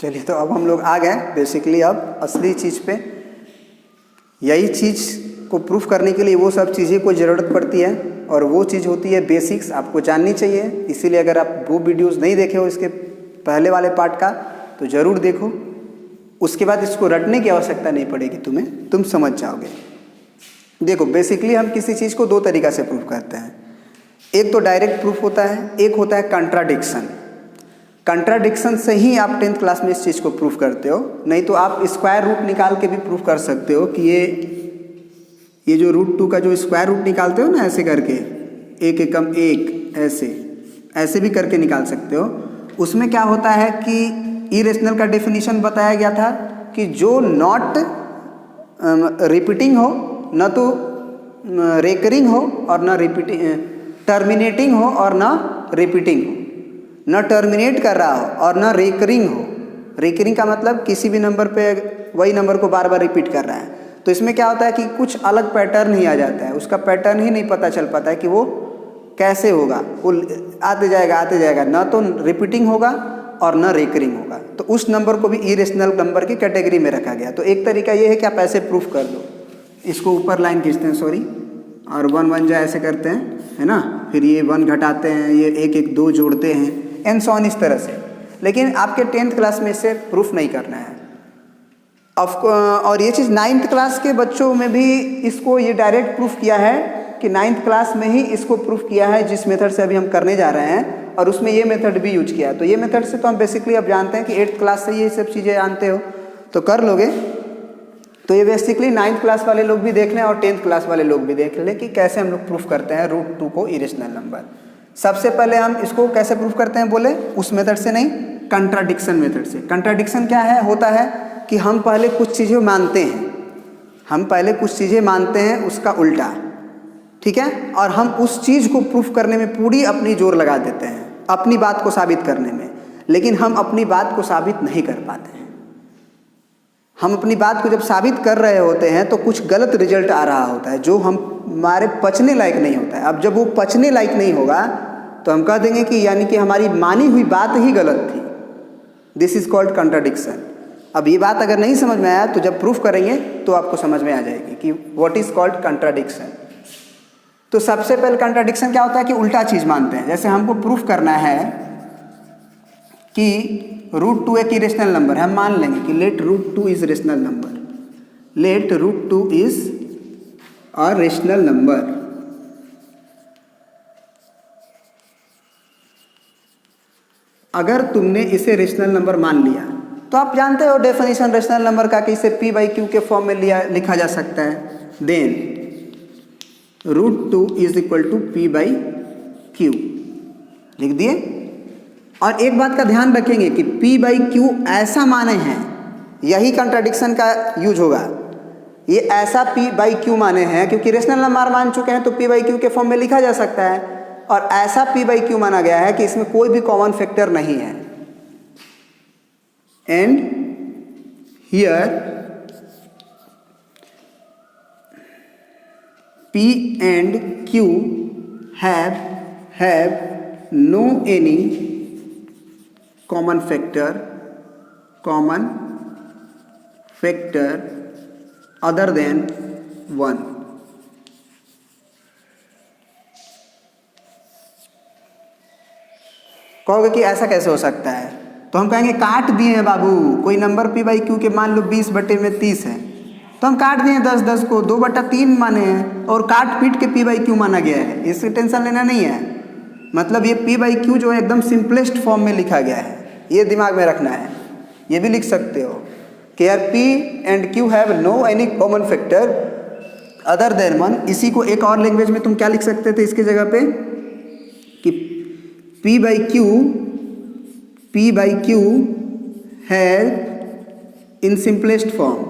चलिए, तो अब हम लोग आ गए बेसिकली अब असली चीज़ पे। यही चीज़ को प्रूफ करने के लिए वो सब चीज़ें को ज़रूरत पड़ती है, और वो चीज़ होती है बेसिक्स, आपको जाननी चाहिए। इसीलिए अगर आप वो वीडियोस नहीं देखे हो इसके पहले वाले पार्ट का तो ज़रूर देखो, उसके बाद इसको रटने की आवश्यकता नहीं पड़ेगी तुम्हें, तुम समझ जाओगे। देखो, बेसिकली हम किसी चीज़ को दो तरीक़ा से प्रूफ करते हैं। एक तो डायरेक्ट प्रूफ होता है, एक होता है कंट्राडिक्शन। कंट्राडिक्शन से ही आप 10th क्लास में इस चीज़ को प्रूफ करते हो, नहीं तो आप स्क्वायर रूट निकाल के भी प्रूफ कर सकते हो कि ये जो √2 का जो स्क्वायर रूट निकालते हो ना, ऐसे करके 1 एकम 1 ऐसे भी करके निकाल सकते हो। उसमें क्या होता है कि इरेशनल का डेफिनेशन बताया गया था कि जो नॉट रिपीटिंग हो, न तो रेकरिंग हो और न टर्मिनेटिंग हो और न रिपीटिंग हो, न टर्मिनेट कर रहा हो और न रेकरिंग हो। रेकरिंग का मतलब किसी भी नंबर पे वही नंबर को बार बार रिपीट कर रहा है। तो इसमें क्या होता है कि कुछ अलग पैटर्न ही आ जाता है, उसका पैटर्न ही नहीं पता चल पाता है कि वो कैसे होगा। वो आते जाएगा, ना तो रिपीटिंग होगा और न रेकरिंग होगा। तो उस नंबर को भी इरेशनल नंबर की कैटेगरी में रखा गया। तो एक तरीका ये है कि आप ऐसे प्रूफ कर लो, इसको ऊपर लाइन खींचते हैं सॉरी, और 1 1 जा ऐसे करते हैं, है ना, फिर ये 1 घटाते हैं, ये 1 1 2 जोड़ते हैं, एंड सो ऑन, इस तरह से। लेकिन आपके 10th क्लास में इसे प्रूफ नहीं करना है। और ये चीज़ 9th क्लास के बच्चों में भी इसको ये डायरेक्ट प्रूफ किया है कि 9th क्लास में ही इसको प्रूफ किया है, जिस मेथड से अभी हम करने जा रहे हैं, और उसमें ये मेथड भी यूज किया है। तो ये मेथड से तो हम बेसिकली अब जानते हैं कि 8th क्लास से ये सब चीज़ें जानते हो तो कर लोगे। तो ये बेसिकली 9th क्लास वाले लोग भी देख लें और 10th क्लास वाले लोग भी देख लें कि कैसे हम लोग प्रूफ करते हैं √2 को इरेशनल नंबर। सबसे पहले हम इसको कैसे प्रूफ करते हैं बोले, उस मेथड से नहीं, कंट्राडिक्शन मेथड से। कंट्राडिक्शन क्या है, होता है कि हम पहले कुछ चीज़ें मानते हैं, उसका उल्टा, ठीक है, और हम उस चीज़ को प्रूफ करने में पूरी अपनी जोर लगा देते हैं, अपनी बात को साबित करने में। लेकिन हम अपनी बात को साबित नहीं कर पाते हैं। हम अपनी बात को जब साबित कर रहे होते हैं तो कुछ गलत रिजल्ट आ रहा होता है जो हमारे पचने लायक नहीं होता है। अब जब वो पचने लायक नहीं होगा तो हम कह देंगे कि यानी कि हमारी मानी हुई बात ही गलत थी। This is called contradiction. अब ये बात अगर नहीं समझ में आया तो जब प्रूफ करेंगे तो आपको समझ में आ जाएगी कि व्हाट इज कॉल्ड कंट्राडिक्शन। तो सबसे पहले कंट्राडिक्शन क्या होता है कि उल्टा चीज़ मानते हैं। जैसे हमको प्रूफ करना है कि √2 एक इरेशनल नंबर है, हम मान लेंगे कि let √2 is rational number, let √2 is a rational number. अगर तुमने इसे रेशनल नंबर मान लिया तो आप जानते हो डेफिनेशन रेशनल नंबर का कि इसे p/q के फॉर्म में लिखा जा सकता है। Then √2 is equal to p/q लिख दिए। और एक बात का ध्यान रखेंगे कि p/q ऐसा माने हैं, यही कंट्राडिक्शन का यूज होगा। ये ऐसा p/q माने हैं क्योंकि रेशनल नंबर मान चुके हैं तो p/q के फॉर्म में लिखा जा सकता है, और ऐसा p/q माना गया है कि इसमें कोई भी कॉमन फैक्टर नहीं है। And here p and q have no any common factor other than 1। कहोगे कि ऐसा कैसे हो सकता है, तो हम कहेंगे काट दिए हैं बाबू, कोई नंबर p/q के मान लो 20/30 है, तो हम काट दिए 10 को 2/3 माने हैं और काट पीट के p/q माना गया है। इससे टेंशन लेना नहीं है। मतलब ये p/q जो है एकदम सिंपलेस्ट फॉर्म में लिखा गया है, ये दिमाग में रखना है। ये भी लिख सकते हो कि यार p and q have no any common factor other than 1। इसी को एक और लैंग्वेज में तुम क्या लिख सकते थे इसके जगह पे कि p/q है इन सिंपलेस्ट फॉर्म,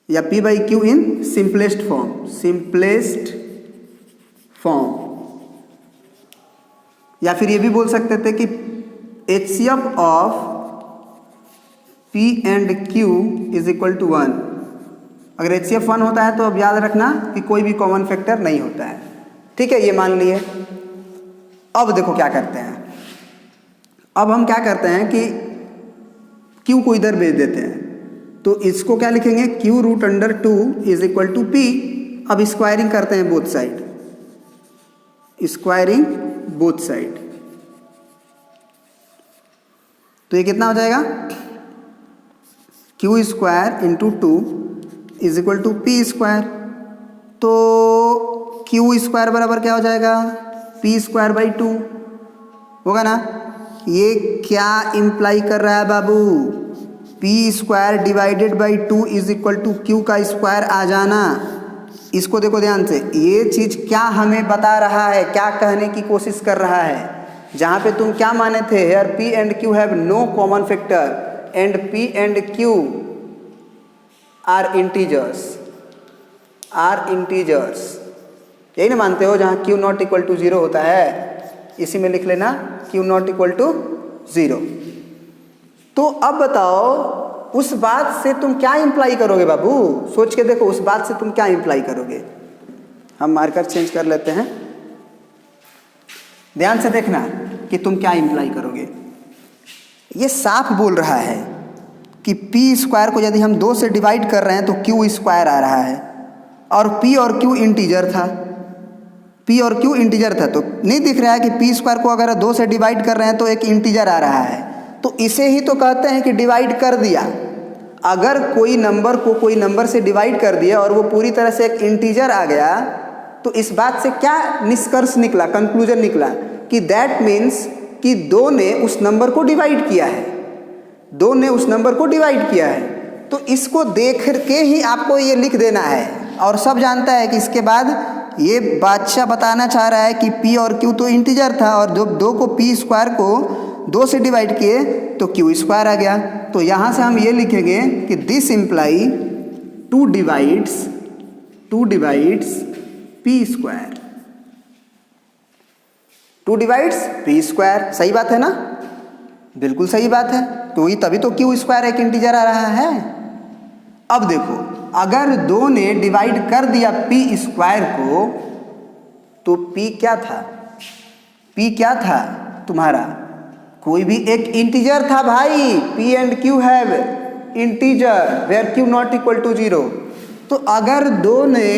या p/q इन सिंपलेस्ट फॉर्म। या फिर ये भी बोल सकते थे कि HCF of p and q is equal to 1। अगर HCF 1 होता है तो अब याद रखना कि कोई भी कॉमन फैक्टर नहीं होता है। ठीक है, ये मान लिए। अब देखो क्या करते हैं। अब हम क्या करते हैं कि क्यू को इधर भेज देते हैं, तो इसको क्या लिखेंगे, q root under 2 is equal to p. अब स्क्वायरिंग करते हैं both side, squaring both side, तो ये कितना हो जाएगा, q square into 2 is equal to p square. तो क्यू स्क्वायर बराबर क्या हो जाएगा, पी स्क्वायर बाई 2 होगा ना। ये क्या इम्प्लाई कर रहा है बाबू, P square divided by 2 is equal to Q का स्क्वायर आ जाना। इसको देखो ध्यान से, ये चीज़ क्या हमें बता रहा है, क्या कहने की कोशिश कर रहा है। जहाँ पे तुम क्या माने थे, here p and q have no common factor and p and q are integers, यही ना मानते हो, जहाँ क्यू नॉट इक्वल टू 0 होता है, इसी में लिख लेना क्यू नॉट इक्वल टू 0। तो अब बताओ उस बात से तुम क्या इंप्लाई करोगे बाबू, सोच के देखो उस बात से तुम क्या इंप्लाई करोगे। हम मार्कर चेंज कर लेते हैं, ध्यान से देखना कि तुम क्या इंप्लाई करोगे। ये साफ बोल रहा है कि पी स्क्वायर को यदि हम 2 से डिवाइड कर रहे हैं तो क्यू स्क्वायर आ रहा है, और पी और क्यू इंटीजर था, पी और क्यू इंटीजर था, तो नहीं दिख रहा है कि पी स्क्वायर को अगर 2 से डिवाइड कर रहे हैं तो एक इंटीजर आ रहा है। तो इसे ही तो कहते हैं कि डिवाइड कर दिया। अगर कोई नंबर को कोई नंबर से डिवाइड कर दिया और वो पूरी तरह से एक इंटीजर आ गया, तो इस बात से क्या निष्कर्ष निकला, कंक्लूजन निकला कि दैट मीन्स कि 2 ने उस नंबर को डिवाइड किया है, 2 ने उस नंबर को डिवाइड किया है। तो इसको देख के ही आपको ये लिख देना है, और सब जानता है कि इसके बाद ये बादशाह बताना चाह रहा है कि P और Q तो इंटीजर था, और जब 2 को P स्क्वायर को 2 से डिवाइड किए तो Q स्क्वायर आ गया। तो यहाँ से हम ये लिखेंगे कि this imply 2 divides P square, 2 divides P square. सही बात है ना, बिल्कुल सही बात है। तो ये तभी तो Q स्क्वायर एक इंटीजर आ रहा है। अब देखो, अगर 2 ने डिवाइड कर दिया P स्क्वायर को, तो P क्या था, P क्या था तुम्हारा, कोई भी एक इंटीजर था भाई। P and Q have integer where Q not equal to 0। तो अगर 2 ने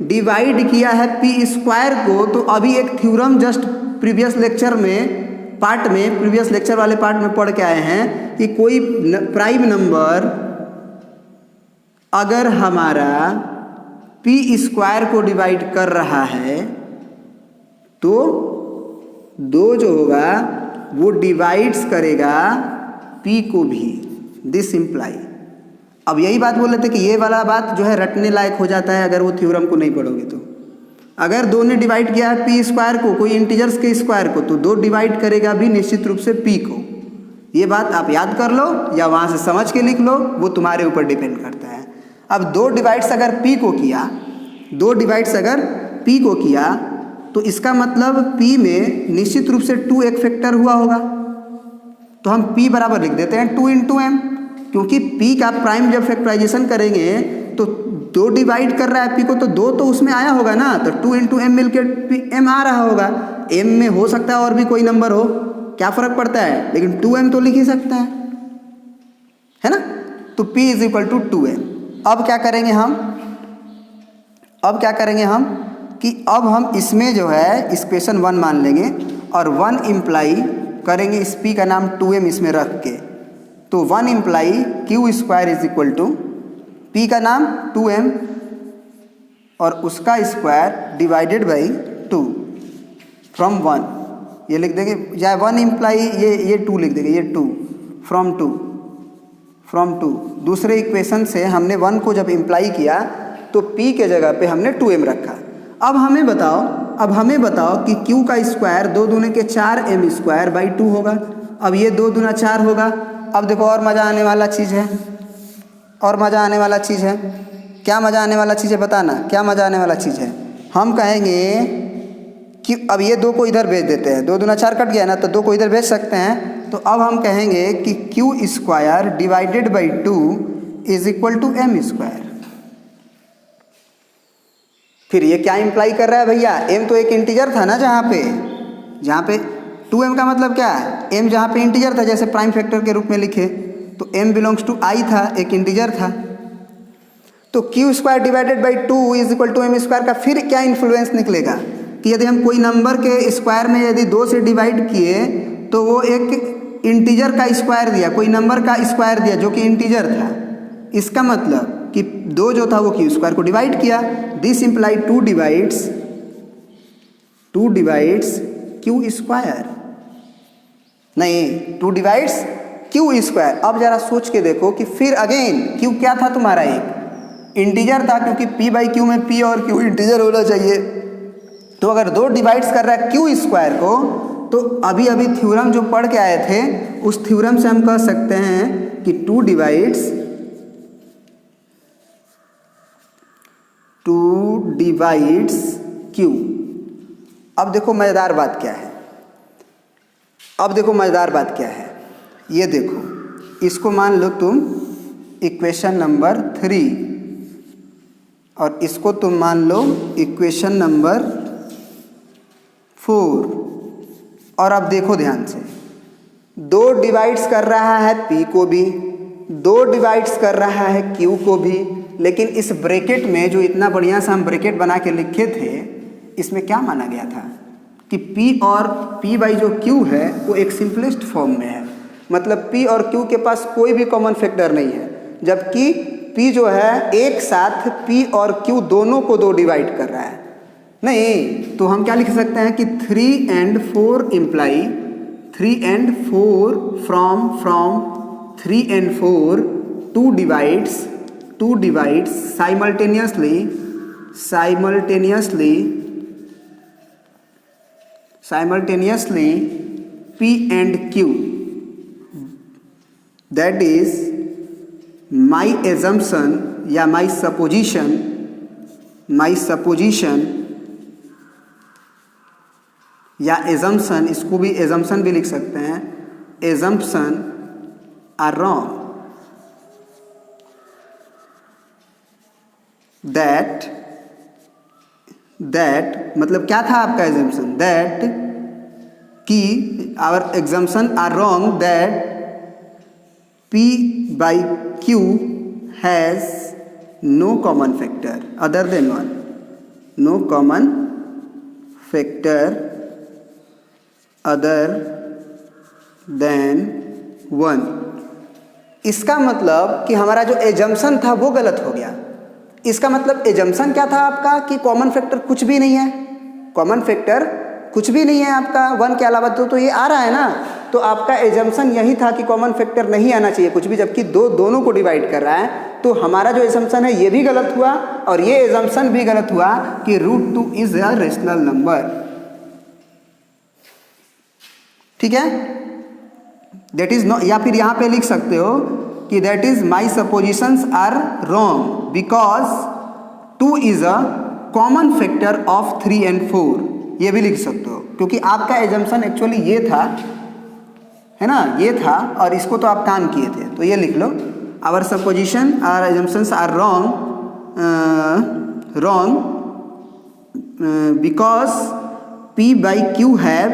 डिवाइड किया है P स्क्वायर को, तो अभी एक थ्योरम जस्ट प्रीवियस लेक्चर वाले पार्ट में पढ़ के आए हैं कि कोई प्राइम नंबर अगर हमारा P स्क्वायर को डिवाइड कर रहा है तो 2 जो होगा वो डिवाइड्स करेगा P को भी, दिस इम्प्लाई। अब यही बात बोल रहे थे कि ये वाला बात जो है रटने लायक हो जाता है अगर वो थ्योरम को नहीं पढ़ोगे तो। अगर 2 ने डिवाइड किया है P स्क्वायर को, कोई इंटीजर्स के स्क्वायर को, तो 2 डिवाइड करेगा भी निश्चित रूप से P को। ये बात आप याद कर लो या वहाँ से समझ के लिख लो, वो तुम्हारे ऊपर डिपेंड करता है। अब 2 डिवाइड्स अगर P को किया, 2 डिवाइड्स अगर P को किया, तो इसका मतलब P में निश्चित रूप से 2 एक फैक्टर हुआ होगा। तो हम P बराबर लिख देते हैं 2 इंटू m, क्योंकि P का प्राइम जब फैक्टराइजेशन करेंगे तो 2 डिवाइड कर रहा है P को, तो 2 तो उसमें आया होगा ना, तो 2 इंटू m मिलकर m आ रहा होगा। m में हो सकता है और भी कोई नंबर हो, क्या फ़र्क पड़ता है, लेकिन 2m तो लिख ही सकता है ना। तो P is equal to 2m। अब क्या करेंगे हम, कि अब हम इसमें जो है इक्वेशन 1 मान लेंगे और 1 इम्प्लाई करेंगे इस P का नाम 2m इसमें रख के। तो 1 imply Q square is equal to P का नाम 2m और उसका स्क्वायर डिवाइडेड बाई 2 फ्रॉम 1, ये लिख देंगे, या 1 इम्प्लाई ये 2 लिख देंगे, ये 2 फ्रॉम 2। दूसरे इक्वेशन से हमने 1 को जब इम्प्लाई किया तो P के जगह पे हमने 2m रखा। अब हमें बताओ कि Q का स्क्वायर 2 दूने के 4m स्क्वायर बाई 2 होगा। अब ये 2 दूना 4 होगा। अब देखो और मज़ा आने वाला चीज़ है, क्या मज़ा आने वाला चीज़ है बताना, क्या मज़ा आने वाला चीज़ है। हम कहेंगे कि अब ये 2 को इधर भेज देते हैं, 2 दूना 4 कट गया ना, तो 2 को इधर भेज सकते हैं। तो अब हम कहेंगे कि Q square divided by 2 is equal to m square. फिर ये क्या इम्प्लाई कर रहा है भैया, m तो एक इंटीजर था ना, जहाँ पे 2m का मतलब क्या है, m जहाँ पे इंटीजर था, जैसे प्राइम फैक्टर के रूप में लिखे, तो m बिलोंग्स टू i था, एक इंटीजर था। तो q square divided by 2 is equal to m square का फिर क्या इन्फ्लुएंस निकलेगा कि यदि हम कोई नंबर के स्क्वायर में यदि 2 से डिवाइड किए तो वो एक इंटीजर का स्क्वायर दिया, कोई नंबर का स्क्वायर दिया जो कि इंटीजर था। इसका मतलब कि 2 जो था वो क्यू स्क्वायर को डिवाइड किया। This imply 2 divides Q square, नहीं 2 डिवाइड्स क्यू स्क्वायर। अब जरा सोच के देखो कि फिर अगेन क्यू क्या था तुम्हारा, एक इंटीजर था, क्योंकि p बाई क्यू में p और q इंटीजर होना चाहिए। तो अगर 2 डिवाइड्स कर रहा है क्यू स्क्वायर को, तो अभी अभी थ्योरम जो पढ़ के आए थे उस थ्योरम से हम कह सकते हैं कि 2 डिवाइड्स क्यू। अब देखो मज़ेदार बात क्या है, ये देखो, इसको मान लो तुम इक्वेशन नंबर 3 और इसको तुम मान लो इक्वेशन नंबर 4। और अब देखो ध्यान से, 2 डिवाइड्स कर रहा है p को भी, 2 डिवाइड्स कर रहा है q को भी, लेकिन इस ब्रैकेट में जो इतना बढ़िया सा हम ब्रैकेट बना के लिखे थे, इसमें क्या माना गया था कि p और p बाई जो q है वो एक सिंपलेस्ट फॉर्म में है। मतलब p और q के पास कोई भी कॉमन फैक्टर नहीं है, जबकि p जो है एक साथ p और q दोनों को 2 डिवाइड कर रहा है। नहीं, तो हम क्या लिख सकते हैं कि 3 and 4 imply 3 and 4 from 3 and 4 2 divides simultaneously p and q। That is my assumption या my supposition या assumption, इसको भी assumption भी लिख सकते हैं, assumption are wrong, that मतलब क्या था आपका assumption, that कि our assumption are wrong that p by q has no common factor other than 1, no common factor other than 1। इसका मतलब कि हमारा जो एजम्पशन था वो गलत हो गया। इसका मतलब एजम्पशन क्या था आपका कि कॉमन फैक्टर कुछ भी नहीं है, कॉमन फैक्टर कुछ भी नहीं है आपका 1 के अलावा। तो ये आ रहा है ना, तो आपका एजम्पशन यही था कि कॉमन फैक्टर नहीं आना चाहिए कुछ भी, जबकि दोनों को डिवाइड कर रहा है। तो हमारा जो एजम्पशन है ये भी गलत हुआ और ये एजम्पशन भी गलत हुआ कि √2 इज अ रेशनल नंबर। ठीक है, दैट इज नो, या फिर यहाँ पे लिख सकते हो कि that is my suppositions are wrong because 2 is a common factor of 3 and 4। ये भी लिख सकते हो, क्योंकि आपका एजम्पशन एक्चुअली ये था, है ना, ये था, और इसको तो आप काम किए थे। तो ये लिख लो, our supposition or assumptions are wrong because p by Q have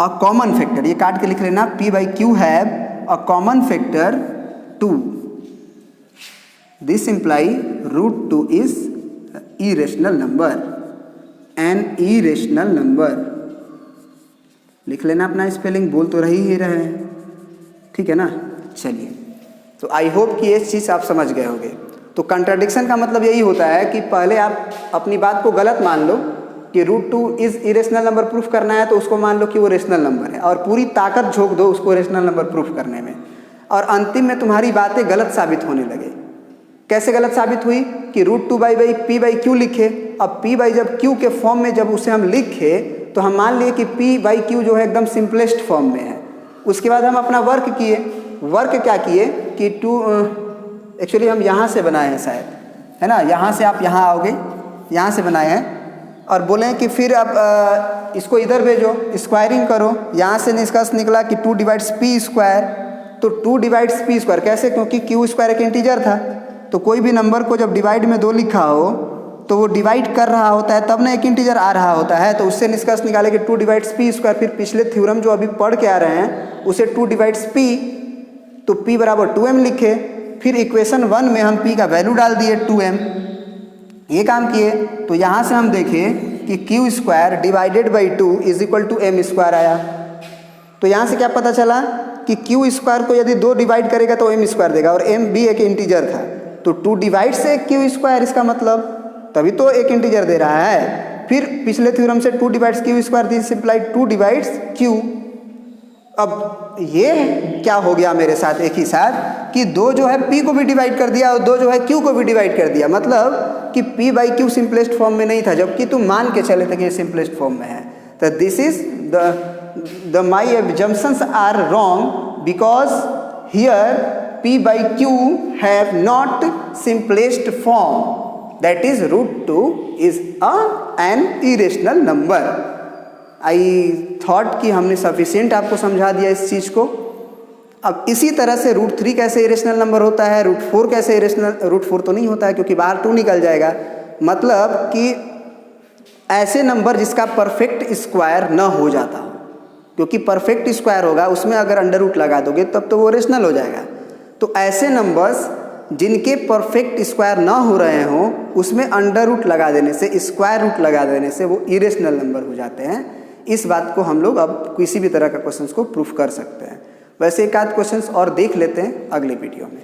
a common factor, ये काट के लिख लेना, p by Q have a common factor 2। This imply √2 is irrational number, an irrational number. लिख लेना अपना स्पेलिंग, बोल तो रहे हैं, ठीक है ना। चलिए, तो आई होप कि ये चीज़ आप समझ गए होंगे। तो कंट्राडिक्शन का मतलब यही होता है कि पहले आप अपनी बात को गलत मान लो कि √2 इज इरेशनल नंबर प्रूफ करना है, तो उसको मान लो कि वो रेशनल नंबर है और पूरी ताकत झोंक दो उसको रेशनल नंबर प्रूफ करने में, और अंतिम में तुम्हारी बातें गलत साबित होने लगे। कैसे गलत साबित हुई कि √2 बाई p बाई क्यू लिखे। अब p बाई जब q के फॉर्म में जब उसे हम लिखे तो हम मान लिए कि p बाई क्यू जो है एकदम सिंपलेस्ट फॉर्म में है। उसके बाद हम अपना वर्क किए। वर्क क्या किए कि एक्चुअली हम यहाँ से बनाए हैं शायद, है ना, यहाँ से आप यहाँ आओगे, यहाँ से बनाए हैं, और बोले कि फिर आप इसको इधर भेजो, स्क्वायरिंग करो। यहाँ से निष्कर्ष निकला कि 2 डिवाइड्स p स्क्वायर। तो 2 डिवाइड्स p स्क्वायर कैसे, क्योंकि q स्क्वायर एक इंटीजर था। तो कोई भी नंबर को जब डिवाइड में 2 लिखा हो तो वो डिवाइड कर रहा होता है, तब ना एक इंटीजर आ रहा होता है। तो उससे निष्कर्ष निकाले कि 2 डिवाइड्स p स्क्वायर। फिर पिछले थ्योरम जो अभी पढ़ के आ रहे हैं उसे 2 डिवाइड्स p तो p बराबर 2m लिखे, फिर इक्वेशन 1 में हम p का वैल्यू डाल दिए 2m, ये काम किए। तो यहाँ से हम देखें कि q square divided by 2 is equal to m square आया। तो यहाँ से क्या पता चला कि क्यू स्क्वायर को यदि 2 डिवाइड करेगा तो एम स्क्वायर देगा, और एम भी एक इंटीजर था, तो 2 डिवाइड से क्यू स्क्वायर, इसका मतलब तभी तो एक इंटीजर दे रहा है। फिर पिछले थ्योरम से 2 divides Q square, this implied 2 divides Q. अब ये क्या हो गया मेरे साथ एक ही साथ कि 2 जो है p को भी डिवाइड कर दिया और 2 जो है q को भी डिवाइड कर दिया, मतलब कि p by Q simplest form में नहीं था, जबकि तुम मान के चले थे कि ये सिंपलेस्ट फॉर्म में है। तो this is the my assumptions are wrong because here p by Q have not simplest form, that is √2 is an irrational number. I thought कि हमने सफिशिएंट आपको समझा दिया इस चीज़ को। अब इसी तरह से √3 कैसे इरेशनल नंबर होता है, √4 कैसे इरेशनल, √4 तो नहीं होता है क्योंकि बाहर 2 निकल जाएगा, मतलब कि ऐसे नंबर जिसका परफेक्ट स्क्वायर न हो जाता हो, क्योंकि परफेक्ट स्क्वायर होगा उसमें अगर अंडर रूट लगा दोगे तब तो वो इरेशनल हो जाएगा। तो ऐसे नंबर्स जिनके परफेक्ट स्क्वायर ना हो रहे हों उसमें अंडर रूट लगा देने से, स्क्वायर रूट लगा देने से वो इरेशनल नंबर हो जाते हैं। इस बात को हम लोग अब किसी भी तरह का क्वेश्चंस को प्रूफ कर सकते हैं। वैसे एक आध क्वेश्चंस और देख लेते हैं अगले वीडियो में।